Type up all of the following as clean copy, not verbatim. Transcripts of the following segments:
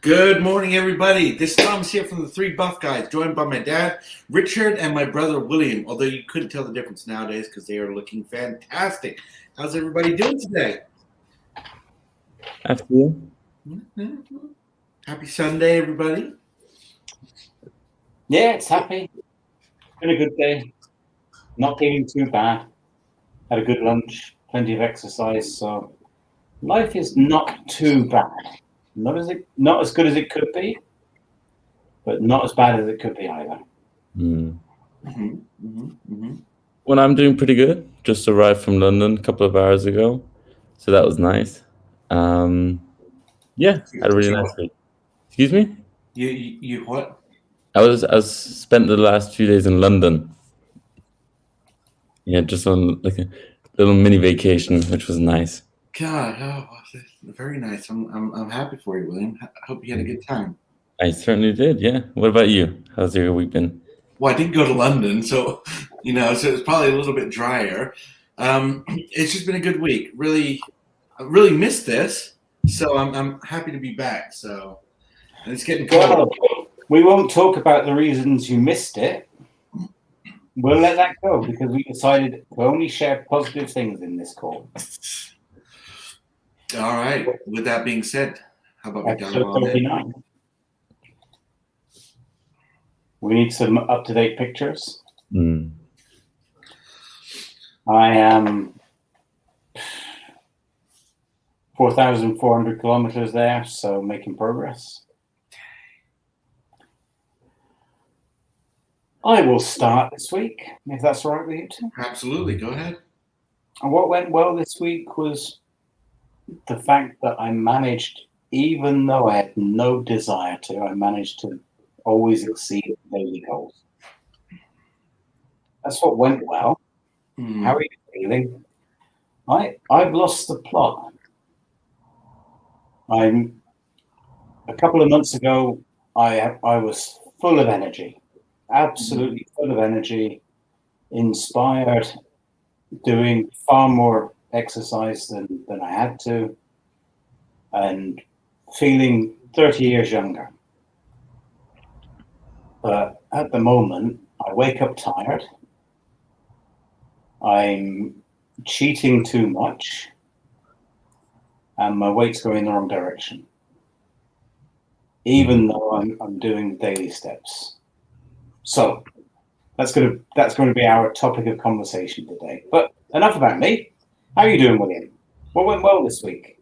Good morning, everybody. This is Thomas here from the Three Buff Guys, joined by my dad, Richard, and my brother, William. Although you couldn't tell the difference nowadays because they are looking fantastic. How's everybody doing today? After you. Happy Sunday, everybody. Yeah, it's happy. Been a good day. Not feeling too bad. Had a good lunch, plenty of exercise, so life is not too bad. Not as good as it could be, but not as bad as it could be either. Well, I'm doing pretty good. Just arrived from London a couple of hours ago, so that was nice. Yeah, had a really nice week. Excuse me? You what? I was spent the last few days in London. Yeah, just on like a little mini vacation, which was nice. God, very nice. I'm happy for you, William. I hope you had a good time. I certainly did. Yeah. What about you? How's your week been? Well, I did go to London, so it's probably a little bit drier. It's just been a good week. I really missed this, so I'm happy to be back. So, and it's getting cold. Well, we won't talk about the reasons you missed it. We'll let that go because we decided to only share positive things in this call. All right. With that being said, how about we dive Episode on in? 39. We need some up-to-date pictures. I am 4,400 kilometers there, so making progress. I will start this week, if that's all right with you two. Absolutely. Go ahead. And what went well this week was the fact that I managed, even though I had no desire to, I managed to always exceed daily goals. That's what went well. How are you feeling? I've lost the plot. A couple of months ago, I was full of energy, absolutely full of energy, inspired, doing far more exercise than I had to, and feeling 30 years younger. But at the moment, I wake up tired. I'm cheating too much, and my weight's going in the wrong direction, even though I'm doing daily steps. So that's going to be our topic of conversation today. But enough about me. How are you doing, William? What went well this week?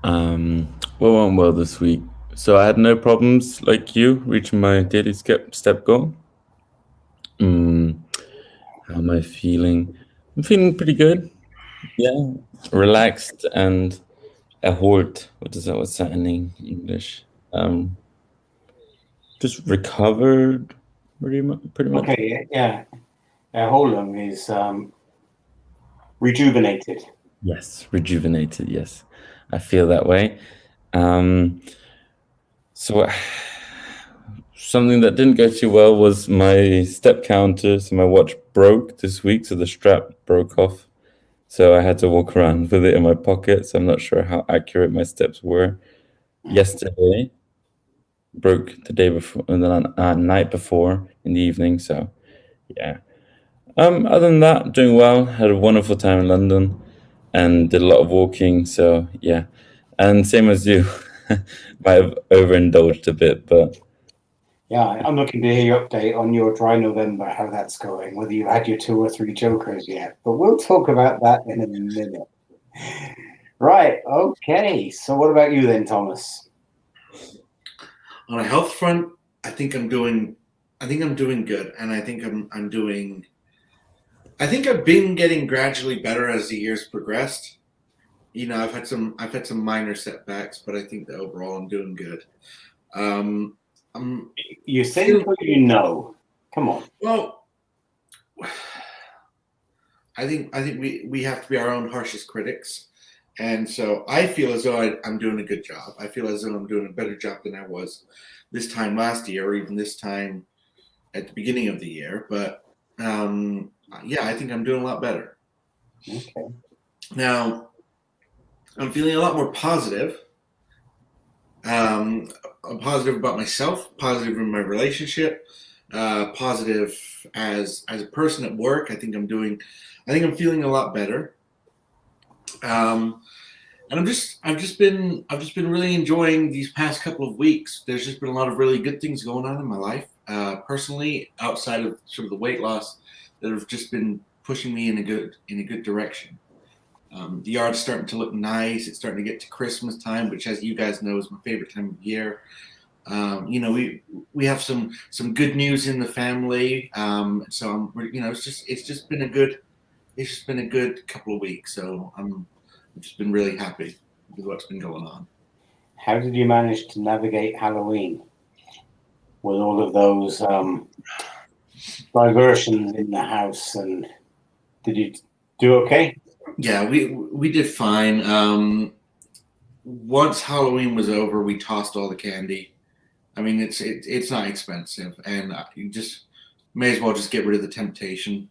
What went well this week? So I had no problems like you reaching my daily step goal. How am I feeling? I'm feeling pretty good. Yeah, relaxed and erholt. What's that in English? Just recovered pretty much. Okay, yeah. Erholung is rejuvenated. Yes, rejuvenated. Yes, I feel that way. So something that didn't go too well was my step counter. So my watch broke this week, so the strap broke off. So I had to walk around with it in my pocket. So I'm not sure how accurate my steps were. Yesterday broke the day before and then night before in the evening. So yeah. Other than that, doing well. Had a wonderful time in London and did a lot of walking. So yeah. And same as you. Might have overindulged a bit, but yeah, I'm looking to hear your update on your dry November, how that's going, whether you've had your 2 or 3 jokers yet. But we'll talk about that in a minute. Right, okay. So what about you then, Thomas? On a health front, I think I'm doing good, and I think I've been getting gradually better as the years progressed. I've had some minor setbacks, but I think that overall I'm doing good. You think or you know? Come on. Well, I think we have to be our own harshest critics, and so I feel as though I'm doing a good job. I feel as though I'm doing a better job than I was this time last year, or even this time at the beginning of the year. But yeah, I think I'm doing a lot better. Okay. Now, I'm feeling a lot more positive. I'm positive about myself, positive in my relationship, positive as a person at work. I think I'm feeling a lot better. Um, and I've just been really enjoying these past couple of weeks. There's just been a lot of really good things going on in my life, personally, outside of sort of the weight loss, that have just been pushing me in a good direction. The yard's starting to look nice. It's starting to get to Christmas time, which, as you guys know, is my favorite time of year. We have some good news in the family. So it's just been a good couple of weeks. So I've just been really happy with what's been going on. How did you manage to navigate Halloween with all of those diversions in the house? And did you do okay? Yeah, we did fine. Once Halloween was over, we tossed all the candy. I mean, it's not expensive, and you just may as well just get rid of the temptation.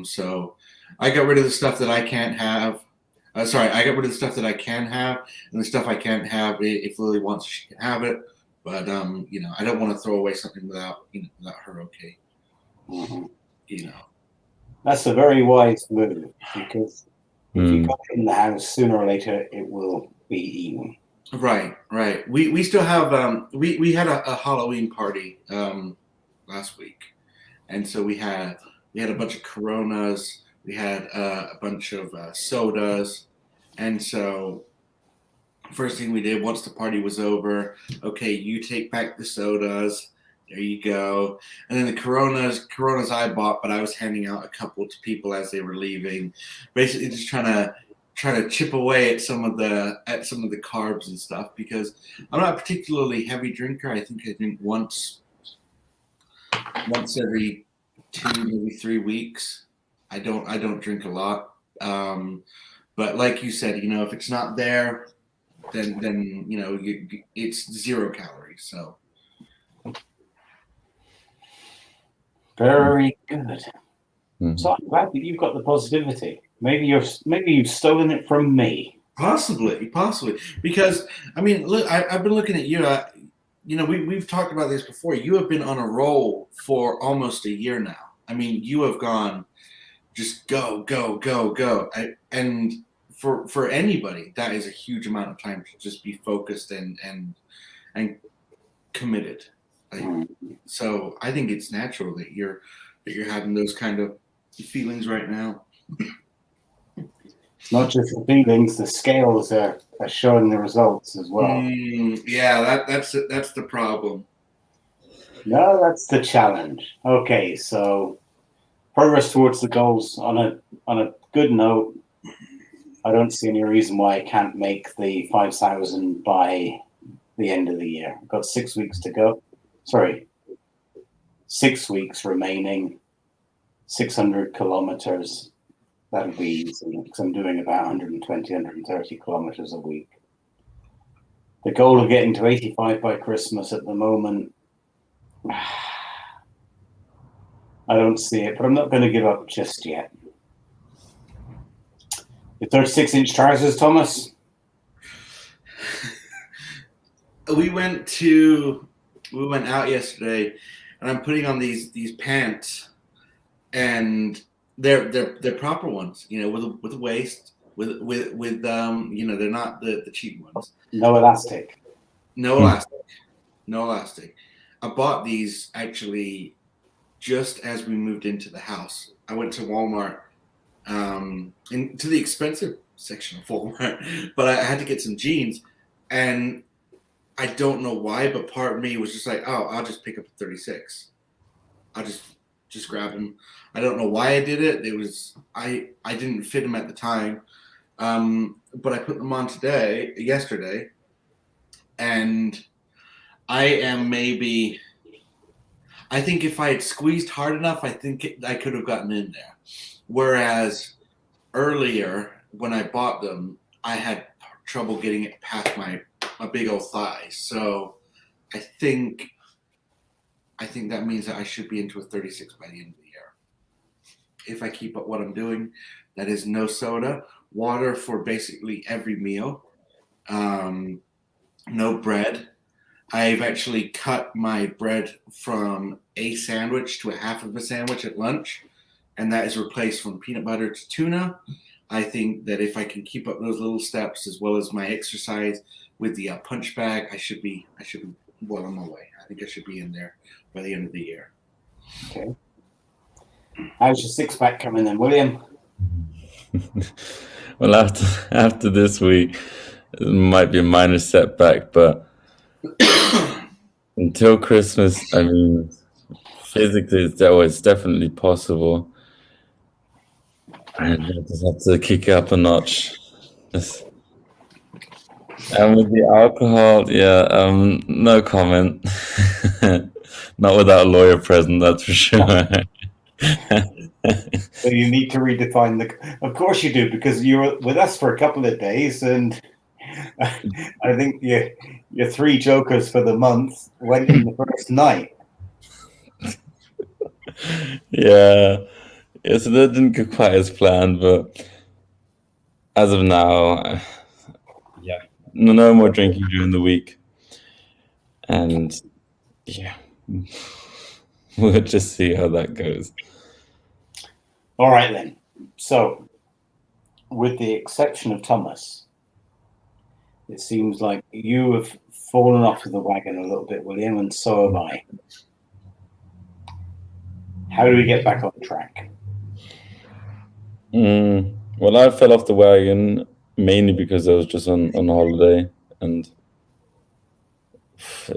So I got rid of the stuff that I can't have. I got rid of the stuff that I can have, and the stuff I can't have. If Lily wants, she can have it. But I don't want to throw away something without her okay. Mm-hmm. That's a very wise move, because if you got it in the house, sooner or later it will be eaten. Right. We still have we had a Halloween party last week, and so we had a bunch of Coronas, we had a bunch of sodas, and so first thing we did once the party was over, okay, you take back the sodas. There you go. And then the Coronas I bought, but I was handing out a couple to people as they were leaving, basically just trying to chip away at some of the carbs and stuff, because I'm not a particularly heavy drinker. I think I drink once every 2, maybe 3 weeks. I don't drink a lot. But like you said, if it's not there, then it's 0 calories. So very good. Mm-hmm. So I'm glad that you've got the positivity. Maybe you've stolen it from me. Possibly, because I mean, look, I've been looking at you. We've talked about this before. You have been on a roll for almost a year now. I mean, you have gone just go. And for anybody, that is a huge amount of time to just be focused and committed. So I think it's natural that you're having those kind of feelings right now. It's not just the feelings; the scales are showing the results as well. Yeah, that's the problem. No, that's the challenge. Okay, so progress towards the goals on a good note. I don't see any reason why I can't make the 5,000 by the end of the year. I've got 6 weeks to go. 6 weeks remaining. 600 kilometers. That'll be easy, because I'm doing about 120, 130 kilometers a week. The goal of getting to 85 by Christmas at the moment, I don't see it, but I'm not going to give up just yet. Your 36-inch trousers, Thomas? We went out yesterday, and I'm putting on these pants, and they're proper ones, with a waist, with they're not the cheap ones. No elastic. No elastic. I bought these actually just as we moved into the house. I went to Walmart, into the expensive section of Walmart, but I had to get some jeans, and I don't know why, but part of me was just like, oh, I'll just pick up a 36. I'll just grab them. I don't know why I did it. It was I didn't fit them at the time, but I put them on yesterday, and I think if I had squeezed hard enough, I think I could have gotten in there. Whereas earlier, when I bought them, I had trouble getting it past my big old thighs. So I think that means that I should be into a 36 by the end of the year. If I keep up what I'm doing, that is no soda, water for basically every meal, no bread, I've actually cut my bread from a sandwich to a half of a sandwich at lunch, and that is replaced from peanut butter to tuna. I think that if I can keep up those little steps as well as my exercise with the punch bag, I should be well on my way. I think I should be in there by the end of the year. Okay. How's your six-pack coming then, William? Well, after this week, it might be a minor setback, but until Christmas, I mean, physically, it's definitely possible. And I just have to kick it up a notch. And with the alcohol, yeah, no comment. Not without a lawyer present, that's for sure. So you need to redefine Of course you do, because you were with us for a couple of days, and I think your 3 jokers for the month went in the first night. Yeah, so that didn't go quite as planned, but as of now, yeah, no more drinking during the week, and yeah, we'll just see how that goes. All right then. So, with the exception of Thomas, it seems like you have fallen off of the wagon a little bit, William, and so have I. How do we get back on track? Well, I fell off the wagon mainly because I was just on holiday, and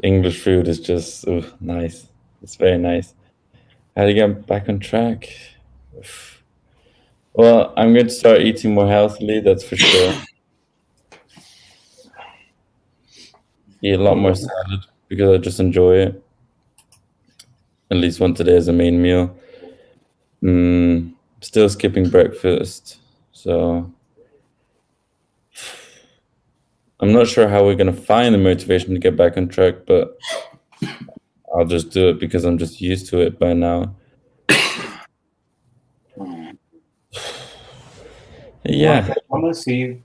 English food is just nice. It's very nice. How to get back on track? Well, I'm going to start eating more healthily, that's for sure. Eat a lot more salad because I just enjoy it. At least once a day as a main meal. Still skipping breakfast, so I'm not sure how we're going to find the motivation to get back on track, but I'll just do it because I'm just used to it by now. Yeah. Thomas, are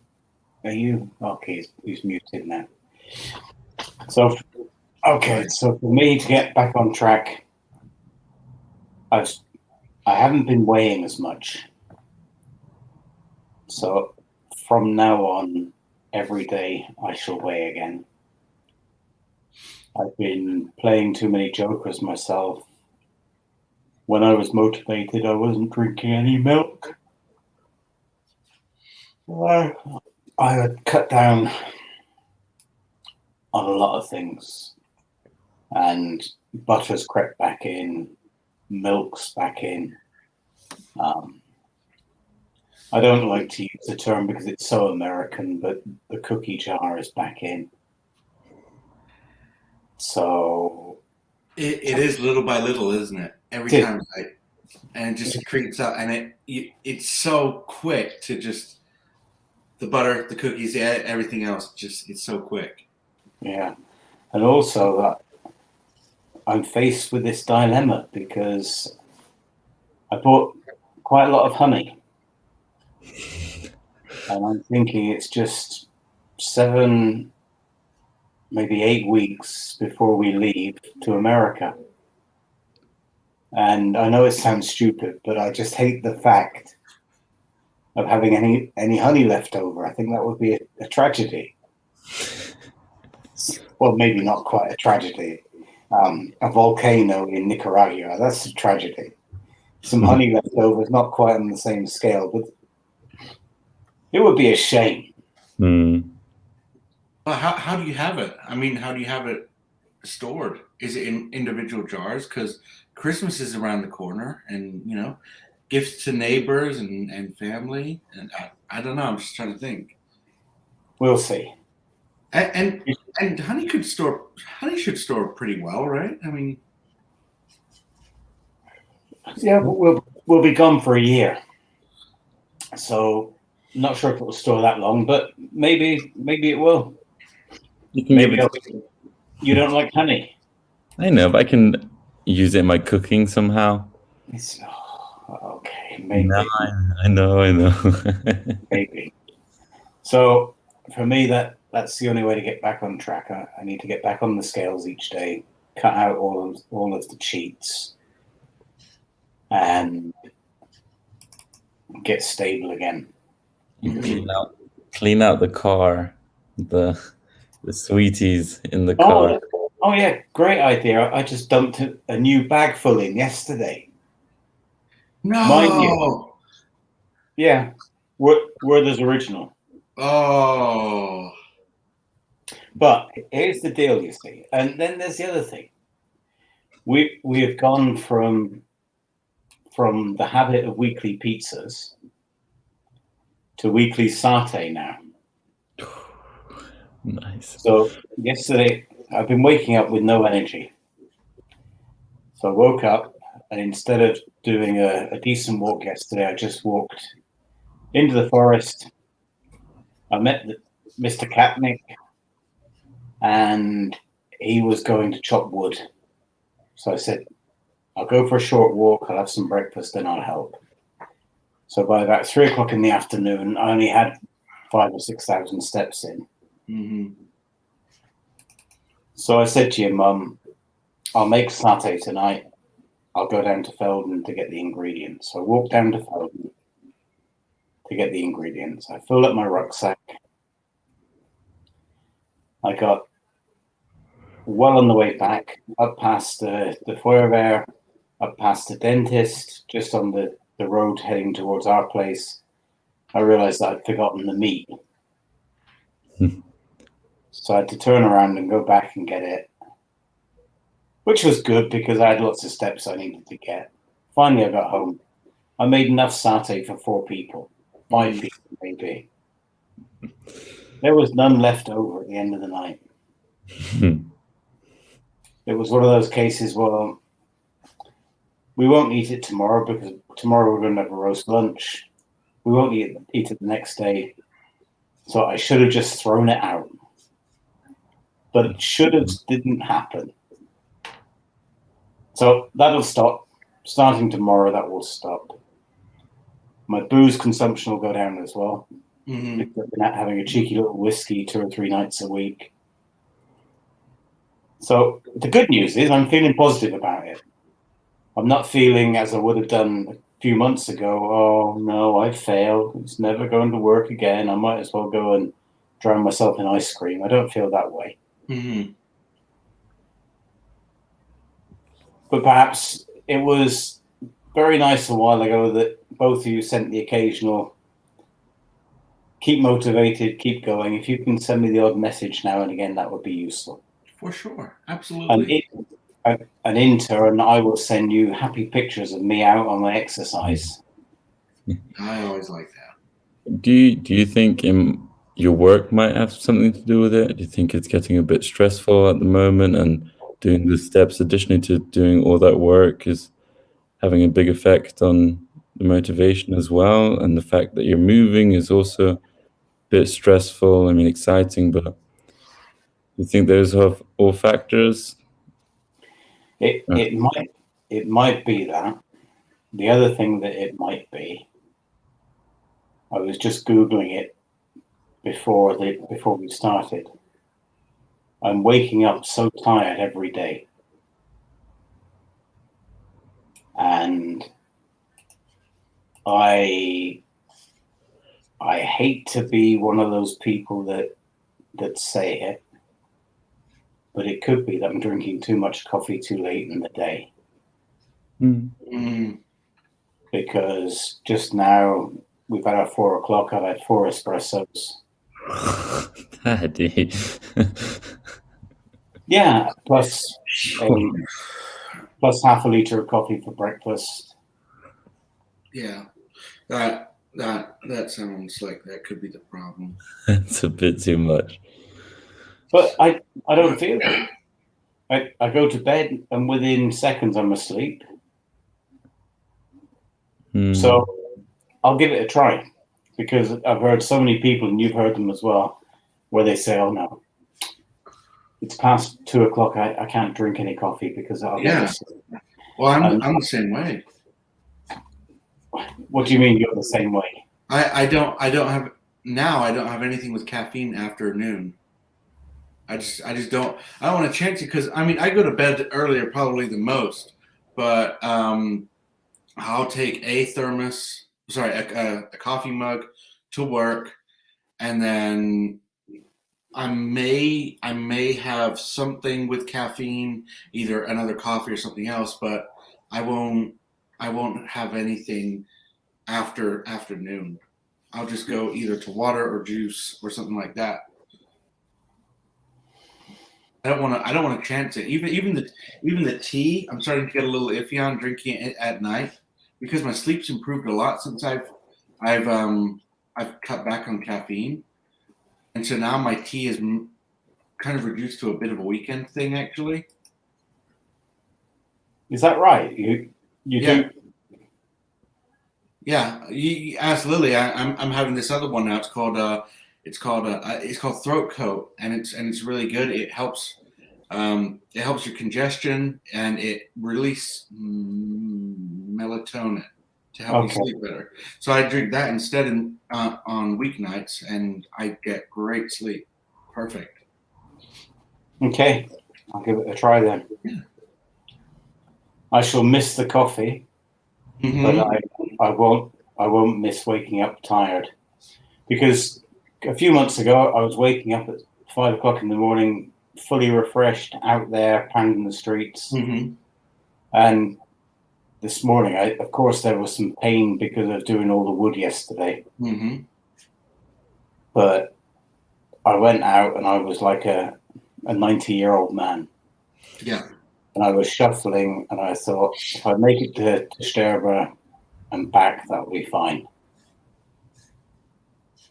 you okay? He's muted now. So, okay. So for me to get back on track, I haven't been weighing as much. So from now on, every day I shall weigh again. I've been playing too many jokers myself. When I was motivated, I wasn't drinking any milk. I had cut down on a lot of things, and butter's crept back in, milk's back in. I don't like to use the term because it's so American, but the cookie jar is back in. So it is little by little, isn't it? Every time, and it just creeps up, and it's so quick to just the butter, the cookies, everything else. Just it's so quick. Yeah, and also that I'm faced with this dilemma because I bought quite a lot of honey. And I'm thinking it's just 7, maybe 8 weeks before we leave to America. And I know it sounds stupid, but I just hate the fact of having any honey left over. I think that would be a tragedy. Well, maybe not quite a tragedy. A volcano in Nicaragua, that's a tragedy. Some honey left over is not quite on the same scale, but it would be a shame. Well, how do you have it? I mean, how do you have it stored? Is it in individual jars? Because Christmas is around the corner, and gifts to neighbors and family. And I don't know. I'm just trying to think. We'll see. And honey should store pretty well, right? I mean, yeah, but we'll be gone for a year, so not sure if it will store that long, but maybe it will. Maybe you don't like honey. I know, but I can use it in my cooking somehow. Okay, maybe. No, I know. Maybe. So for me, that that's the only way to get back on track. I need to get back on the scales each day, cut out all of the cheats, and get stable again. You clean out the car, the sweeties in the car. Oh yeah, great idea. I just dumped a new bag full in yesterday. No. Mind you. Yeah, Werther's original. Oh. But here's the deal, you see. And then there's the other thing. We have gone from the habit of weekly pizzas to weekly satay now. Nice. So yesterday, I've been waking up with no energy. So I woke up, and instead of doing a decent walk yesterday, I just walked into the forest. I met Mr. Katnick, and he was going to chop wood. So I said, I'll go for a short walk, I'll have some breakfast, then I'll help. So by about 3 o'clock in the afternoon, I only had 5,000 or 6,000 steps in. Mm-hmm. So I said to your mum, I'll make satay tonight. I'll go down to Felden to get the ingredients. So I walked down to Felden to get the ingredients. I filled up my rucksack. I got well on the way back, up past the Feuerwehr, up past the dentist, just on the road heading towards our place. I realized that I'd forgotten the meat. So I had to turn around and go back and get it, which was good because I had lots of steps I needed to get. Finally, I got home. I made enough satay for 4 people, 5 people maybe. There was none left over at the end of the night. It was one of those cases, well, we won't eat it tomorrow because tomorrow we're going to have a roast lunch. We won't eat it the next day. So I should have just thrown it out. But it should have didn't happen. So that'll stop. Starting tomorrow, that will stop. My booze consumption will go down as well. Mm-hmm. Because I've been having a cheeky little whiskey 2 or 3 nights a week. So the good news is I'm feeling positive about it. I'm not feeling as I would have done a few months ago. Oh no, I failed. It's never going to work again. I might as well go and drown myself in ice cream. I don't feel that way. Mm-hmm. But perhaps it was very nice a while ago that both of you sent the occasional keep motivated, keep going. If you can send me the odd message now and again, that would be useful. For sure. Absolutely. And in turn, I will send you happy pictures of me out on my exercise. I always like that. Do you think your work might have something to do with it? Do you think it's getting a bit stressful at the moment, and doing the steps additionally to doing all that work is having a big effect on the motivation as well? And the fact that you're moving is also a bit stressful. I mean, exciting, but you think those are all factors? It might be that. The other thing that it might be, I was just Googling it before we started. I'm waking up so tired every day. And I hate to be one of those people that say it, but it could be that I'm drinking too much coffee too late in the day. Mm-hmm. Because just now we've had our 4 o'clock. I've had 4 espressos. Daddy. Yeah, plus half a liter of coffee for breakfast. Yeah, that sounds like that could be the problem. That's a bit too much. But I don't feel it. I go to bed and within seconds I'm asleep. So I'll give it a try, because I've heard so many people, and you've heard them as well, where they say, "Oh no, it's past 2 o'clock. I can't drink any coffee because I'll never sleep." Well, I'm the same way. What do you mean you're the same way? I don't have anything with caffeine after noon. I just don't want to chance it because I mean I go to bed earlier probably the most, but I'll take a coffee mug to work, and then I may have something with caffeine, either another coffee or something else, but I won't have anything after afternoon. I'll just go either to water or juice or something like that. I don't want to chance it. Even the tea, I'm starting to get a little iffy on drinking it at night because my sleep's improved a lot since I've cut back on caffeine, and so now my tea is kind of reduced to a bit of a weekend thing actually. Is that right? You Yeah. do? Yeah, you asked Lily. I'm having this other one now. It's called Throat Coat, and it's really good. It helps your congestion, and it releases melatonin to help you Okay. sleep better. So I drink that instead on weeknights, and I get great sleep. Perfect. Okay. I'll give it a try then. Yeah. I shall miss the coffee, but I won't miss waking up tired, because a few months ago I was waking up at 5 o'clock in the morning, fully refreshed, out there pounding the streets, and this morning, of course, there was some pain because of doing all the wood yesterday. But I went out and I was like a 90-year-old man. Yeah. And I was shuffling, and I thought, if I make it to Sterba and back, that'll be fine.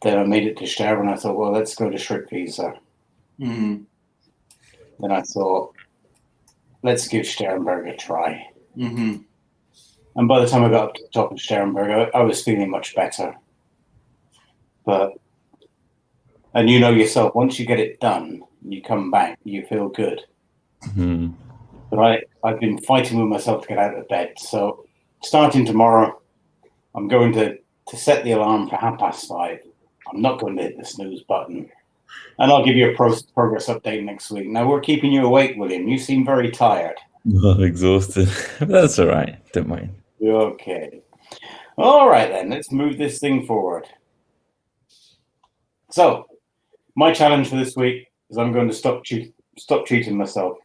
Then I made it to Sterba, and I thought, well, let's go to Schrittwiese. Then I thought, let's give Sternberg a try. And by the time I got up to the top of Sternberg, I was feeling much better. And you know yourself, once you get it done, you come back, you feel good. But I've been fighting with myself to get out of bed. So starting tomorrow, I'm going to set the alarm for 5:30. I'm not going to hit the snooze button. And I'll give you a progress update next week. Now, we're keeping you awake, William. You seem very tired. I'm exhausted. That's all right. Don't mind. Okay. All right, then. Let's move this thing forward. So, my challenge for this week is I'm going to stop cheating myself.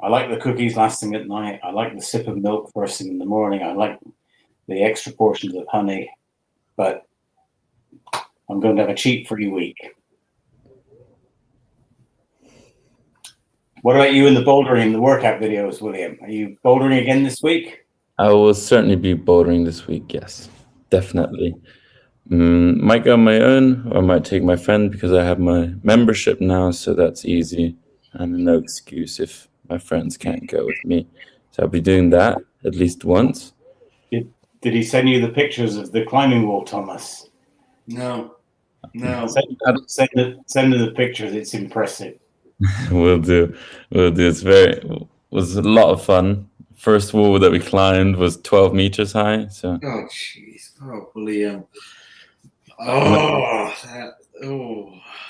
I like the cookies last thing at night. I like the sip of milk first thing in the morning. I like the extra portions of honey. But I'm going to have a cheat-free week. What about you in the bouldering and the workout videos, William? Are you bouldering again this week? I will certainly be bouldering this week. Yes, definitely. Might go on my own, or I might take my friend because I have my membership now, so that's easy and no excuse if my friends can't go with me. So I'll be doing that at least once. Did he send you the pictures of the climbing wall, Thomas? No. Send the pictures. It's impressive. We'll do. It was a lot of fun. First wall that we climbed was 12 meters high. So. Oh jeez. Oh William.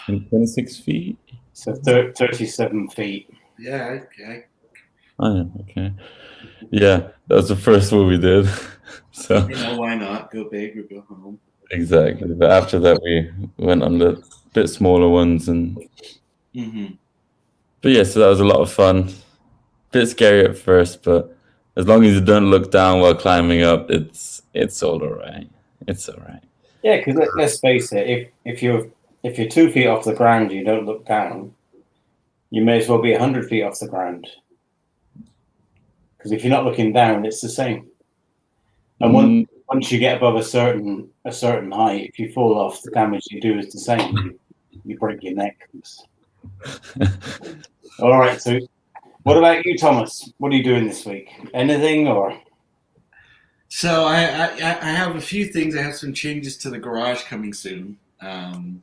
26 feet. So 37 feet. Yeah. Okay. Oh, okay. Yeah, that was the first wall we did. So why not go big or go home? Exactly. But after that, we went on the bit smaller ones, and but yeah, so that was a lot of fun. Bit scary at first, but as long as you don't look down while climbing up, it's all right. It's all right. Yeah, because let's face it, if you're 2 feet off the ground, you don't look down. You may as well be 100 feet off the ground. Because if you're not looking down, it's the same. And once you get above a certain height, if you fall off, the damage you do is the same. You break your neck. All right. So, what about you, Thomas? What are you doing this week? Anything or? So I have a few things. I have some changes to the garage coming soon. I'll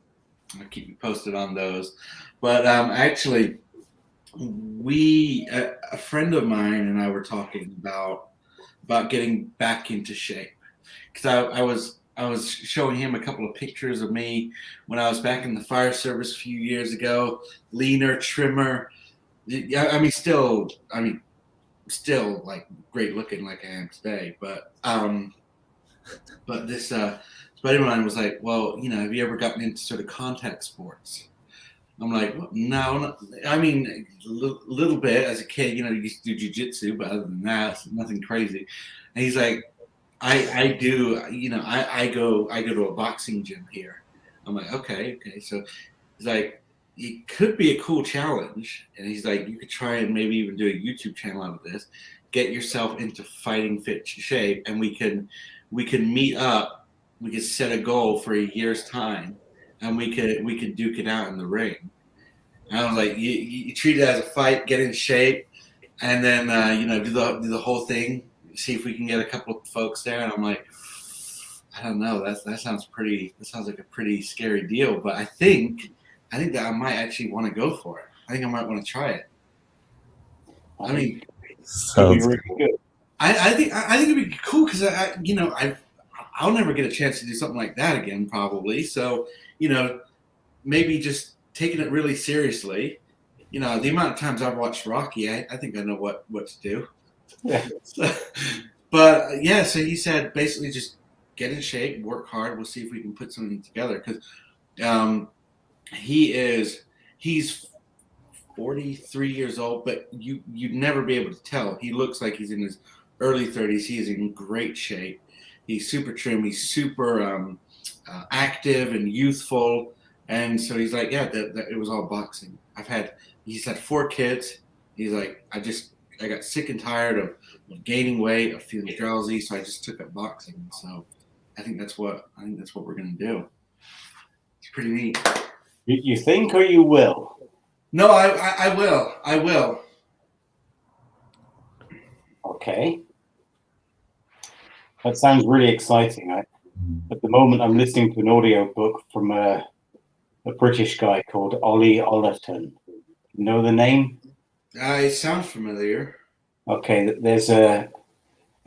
keep you posted on those. But actually, a friend of mine and I were talking about getting back into shape because I was showing him a couple of pictures of me when I was back in the fire service a few years ago. Leaner, trimmer. I mean, still like great looking like I am today. But this buddy of mine was like, well, have you ever gotten into sort of contact sports? I'm like, well, no. I mean, a little bit as a kid, you used to do jujitsu, but other than that, nothing crazy. And he's like, I do, I go to a boxing gym here. I'm like, okay. So he's like, it could be a cool challenge. And he's like, you could try and maybe even do a YouTube channel out of this, get yourself into fighting fit shape, and we can meet up. We could set a goal for a year's time, and we could duke it out in the ring. And I was like, you treat it as a fight, get in shape, and then do the whole thing. See if we can get a couple of folks there. And I'm like, I don't know. That sounds like a pretty scary deal. But I think that I might actually want to go for it. I think I might want to try it. I mean, Sounds really good. I think it'd be cool because I'll never get a chance to do something like that again, probably. So, maybe just taking it really seriously. The amount of times I've watched Rocky, I think I know what to do. Yeah. But yeah, so he said basically just get in shape, work hard. We'll see if we can put something together because he's 43 years old, but you'd never be able to tell. He looks like he's in his early 30s. He is in great shape. He's super trim. He's super active and youthful. And so he's like, yeah, that it was all boxing. He's had 4 kids. He's like, I got sick and tired of gaining weight, of feeling drowsy, so I just took up boxing. So I think that's what we're gonna do. It's pretty neat. You think or you will? No, I will. I will. Okay. That sounds really exciting. At the moment, I'm listening to an audio book from a British guy called Ollie Ollerton. You know the name? It sounds familiar. Okay, there's a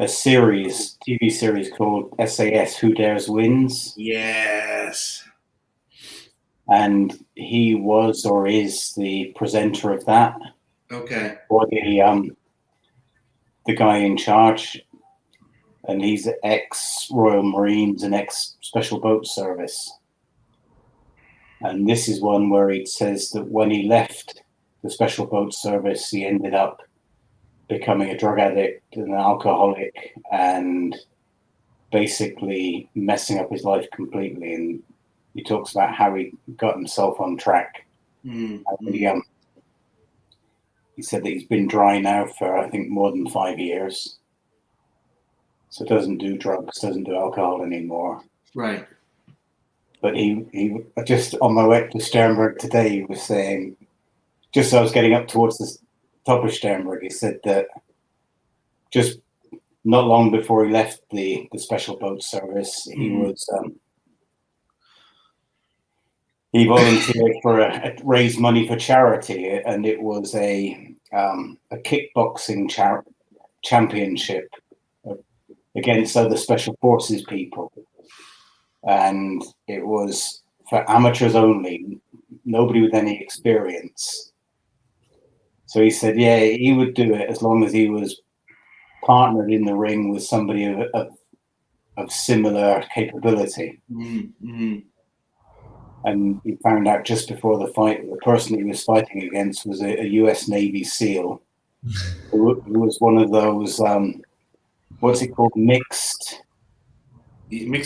TV series called SAS Who Dares Wins. Yes. And he was or is the presenter of that. Okay. Or the guy in charge. And he's ex-Royal Marines and ex-Special Boat Service. And this is one where it says that when he left the Special Boat Service, he ended up becoming a drug addict and an alcoholic and basically messing up his life completely. And he talks about how he got himself on track. Mm-hmm. He said that he's been dry now for, I think, more than 5 years. So doesn't do drugs, doesn't do alcohol anymore. Right. But he just on my way to Sternberg today, he was saying, just as I was getting up towards the top of Sternberg, he said that just not long before he left the Special Boat Service, he was he volunteered for raise money for charity, and it was a kickboxing championship against other special forces people, and it was for amateurs only, nobody with any experience. So he said, yeah, he would do it as long as he was partnered in the ring with somebody of similar capability. Mm-hmm. And he found out just before the fight, the person he was fighting against was a US Navy SEAL who was one of those, what's it called? Mixed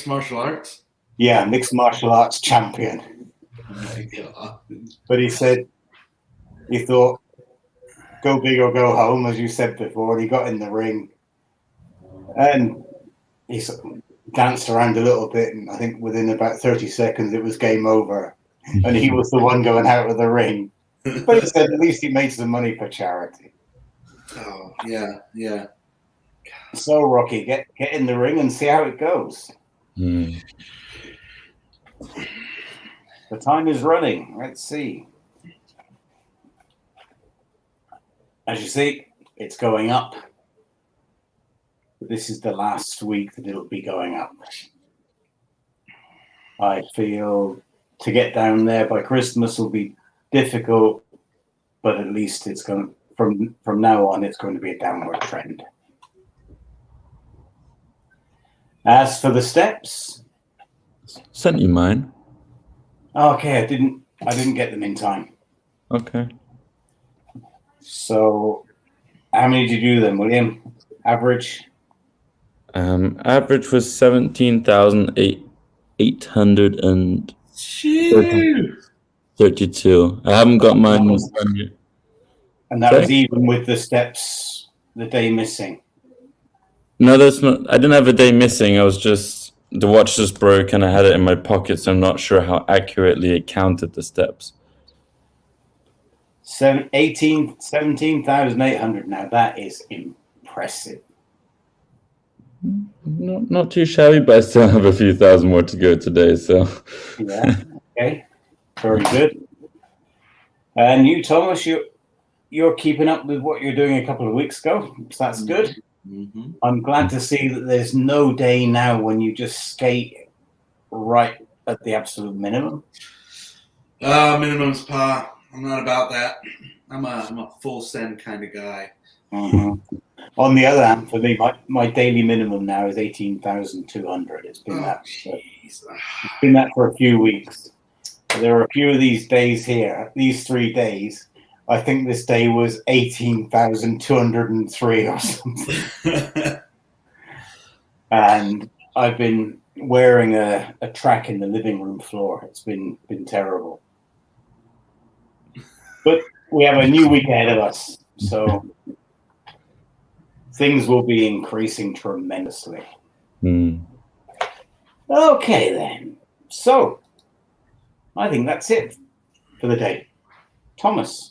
martial arts? Yeah, mixed martial arts champion. Oh my God. But he said, he thought, go big or go home, as you said before. And he got in the ring and he danced around a little bit. And I think within about 30 seconds, it was game over. And he was the one going out of the ring. But he said, at least he made some money for charity. Oh, yeah, yeah. So, Rocky, get in the ring and see how it goes. Mm. The time is running. Let's see. As you see, it's going up. But this is the last week that it'll be going up. I feel to get down there by Christmas will be difficult, but at least it's going from now on. It's going to be a downward trend. As for the steps, Sent you mine. okay, I didn't get them in time. Okay. So, how many did you do then, William? Average? Average was 17,832. I haven't got mine done yet. And that Sorry? was even with the steps, the day missing. No, that's not. I didn't have a day missing. The watch just broke and I had it in my pocket, so I'm not sure how accurately it counted the steps. 17,800. Now that is impressive. Not too shabby, but I still have a few thousand more to go today. So Yeah. Okay. Very good. And you, Thomas, you're keeping up with what you're doing a couple of weeks ago. So that's good. Mm-hmm. I'm glad to see that there's no day now when you just skate right at the absolute minimum. Minimum's par. I'm not about that. I'm a full send kind of guy. Mm-hmm. On the other hand, for me, my daily minimum now is 18,200. It's been it's been that for a few weeks. There are a few of these days here, these 3 days. I think this day was 18,203 or something. And I've been wearing a track in the living room floor. It's been terrible. But we have a new week ahead of us, so things will be increasing tremendously. Okay, then. So, I think that's it for the day. Thomas,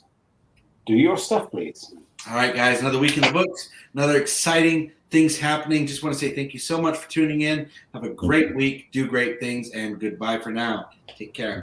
do your stuff, please. All right, guys, another week in the books, another exciting things happening. Just want to say thank you so much for tuning in. Have a great week, do great things, and goodbye for now. Take care.